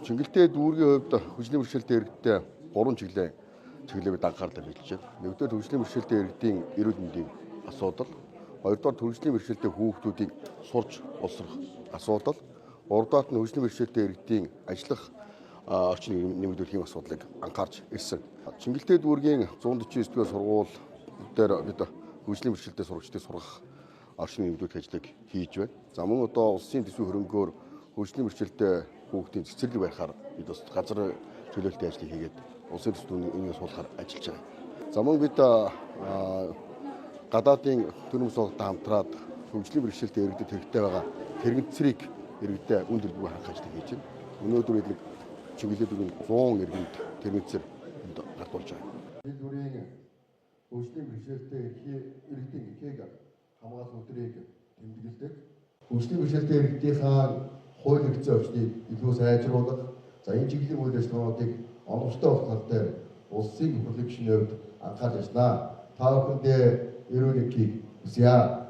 Чиглэлтэй дүүргийн хувьд хүчний бэрхшээлтэй иргэдтэй 3 чиглэлийг анхаарлаа бэлдэж байна. Нэгдүгээр хүчний бэрхшээлтэй иргэдийн эрүүл мэндийн асуудал, хоёрдугаар хүчний бэрхшээлтэй хүүхдүүдийг сурч боловсрох асуудал, гуравдугаар нь хүчний бэрхшээлтэй иргэдийн ажиллах орчин нэмэгдүүлэх асуудлыг анхаарч ирсэн. Чиглэлтэй дүүргийн 149 дугаар сургууль дээр бид хүчний бэрхшээлтэй сурагчдыг сургах орчин нэмэгдүүлэх ажлыг хийж байна. За мөн одоо улсын төсвийн хөрөнгөөр хүчний бэрхшээлтэй хүүхдийн цэцэрлэг барихаар бид бас газар чөлөөлтийн ажлыг хийгээд улсын төсвийн үнээс суулгахаар ажиллаж байгаа. За мөн бид гадаадын төрийн байгууллагатай хамтраад хүчний бэрхшээлтэй иргэдэд хэрэгтэй байгаа хэрэгцээг иргэдэд үн төлбөр харах ажлыг хийж байна. Өнөөдөр бид чиглэлд 100 иргэнд тэрэгцэр гартуулж байгаа. Энэ бүрийн хүчний бэрхшээлтэй иргэдийн эрхийг хамгаалах өдрийг тэмдэглэдэг. Хүчний бэрхшээлтэй иргэдийнхаа хууль хэрэгцээ орчныг илүү сайжруулах, за энэ чиглэлийн үйл ажиллагаануудыг оновчтой болгох дээр улсын хурлын гишүүний хувьд анхаарч ажиллана. Та бүхэндээ эрүүл мэндийг хүсье.